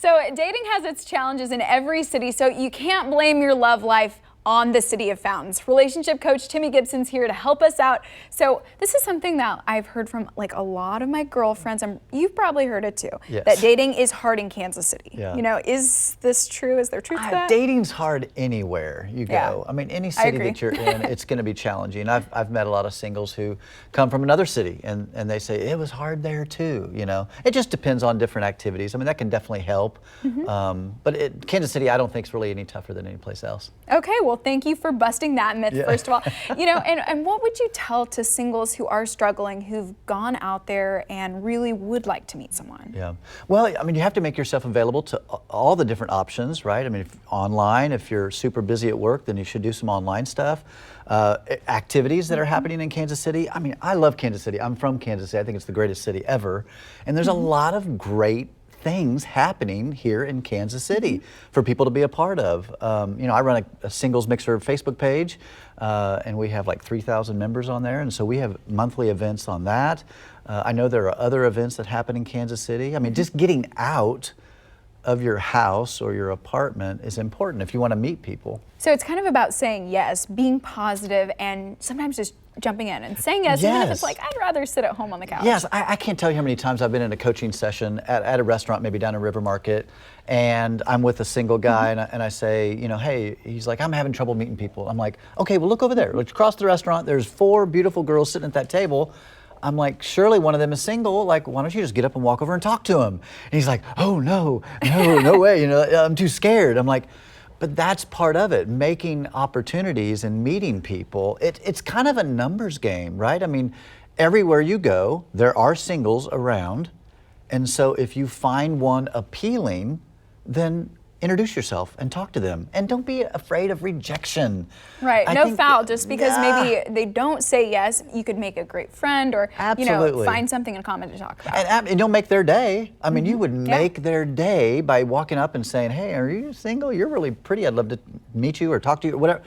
So dating has its challenges in every city, so you can't blame your love life on the City of Fountains. Relationship coach Timmy Gibson's here to help us out. So this is something that I've heard from like a lot of my girlfriends, and you've probably heard it too, yes. that dating is hard in Kansas City. Yeah. You know, is this true? Is there truth to that? Dating's hard anywhere you go. Yeah. I mean, any city that you're in, it's going to be challenging. I've met a lot of singles who come from another city and they say it was hard there too, you know. It just depends on different activities. I mean, that can definitely help. But Kansas City, I don't think is really any tougher than any place else. Okay, well, thank you for busting that myth, first of all. You know, and what would you tell to singles who are struggling, who've gone out there and really would like to meet someone? Yeah, well, I mean, you have to make yourself available to all the different options, right? I mean, if you're super busy at work, then you should do some online stuff. Activities that are happening in Kansas City. I mean, I love Kansas City. I'm from Kansas City. I think it's the greatest city ever. And there's a lot of great things happening here in Kansas City for people to be a part of. You know, I run a singles mixer Facebook page, and we have like 3,000 members on there, and so we have monthly events on that. I know there are other events that happen in Kansas City. I mean, just getting out of your house or your apartment is important if you want to meet people. So it's kind of about saying yes, being positive, and sometimes just jumping in and saying yes, even if it's like, I'd rather sit at home on the couch. Yes, I can't tell you how many times I've been in a coaching session at a restaurant, maybe down in River Market, and I'm with a single guy, and I say, you know, hey, he's like, I'm having trouble meeting people. I'm like, okay, well, look over there. Look across the restaurant. There's 4 beautiful girls sitting at that table. I'm like, surely one of them is single. Like, why don't you just get up and walk over and talk to him? And he's like, oh, no way. You know, I'm too scared. I'm like, but that's part of it, making opportunities and meeting people. It's kind of a numbers game, right? I mean, everywhere you go, there are singles around. And so if you find one appealing, then introduce yourself and talk to them. And don't be afraid of rejection. Right, no foul, just because maybe they don't say yes, you could make a great friend or you know, find something in common to talk about. And you'll make their day. I mean, you would make their day by walking up and saying, hey, are you single? You're really pretty. I'd love to meet you or talk to you, whatever.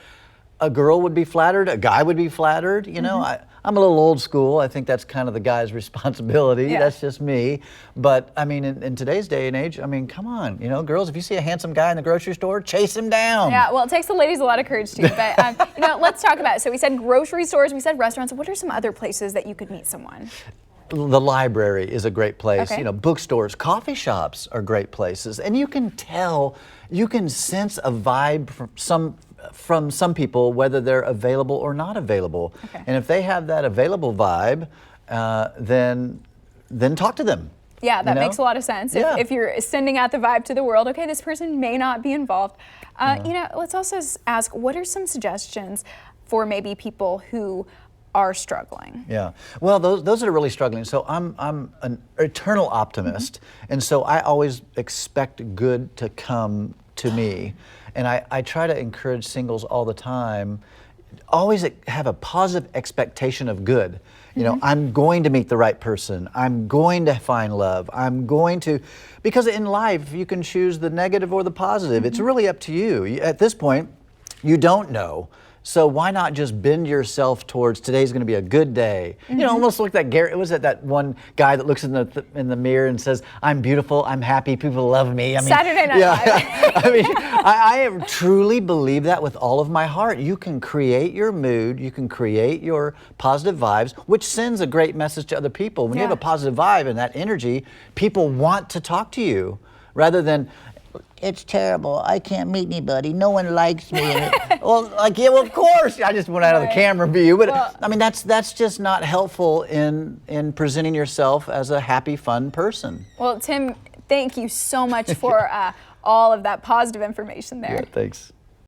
A girl would be flattered, a guy would be flattered. You know, I'm a little old school. I think that's kind of the guy's responsibility. That's just me. But I mean, in today's day and age, I mean, come on, you know, girls, if you see a handsome guy in the grocery store, chase him down. Yeah, well, it takes the ladies a lot of courage too. But you know, let's talk about it. So we said grocery stores, we said restaurants. What are some other places that you could meet someone? The library is a great place. You know, bookstores, coffee shops are great places. And you can tell, you can sense a vibe from some people, whether they're available or not available. And if they have that available vibe, then talk to them. Yeah, that makes a lot of sense. If you're sending out the vibe to the world, okay, this person may not be involved. You know, let's also ask, what are some suggestions for maybe people who are struggling? Yeah, well, those that are really struggling. So I'm an eternal optimist, and so I always expect good to come to me. And I try to encourage singles all the time, always have a positive expectation of good. You know, I'm going to meet the right person. I'm going to find love. I'm going to, because in life, you can choose the negative or the positive. It's really up to you. At this point, you don't know. So why not just bend yourself towards today's going to be a good day? You know, almost like that Gary. Was it that one guy that looks in the mirror and says, "I'm beautiful, I'm happy, people love me." I mean, Saturday Night Live. I mean, I truly believe that with all of my heart. You can create your mood, you can create your positive vibes, which sends a great message to other people. When you have a positive vibe and that energy, people want to talk to you rather than, it's terrible. I can't meet anybody. No one likes me. Well, like, yeah, well, of course. I just went out of the camera view, but I mean, that's just not helpful in presenting yourself as a happy, fun person. Well, Tim, thank you so much for all of that positive information there. Yeah, thanks.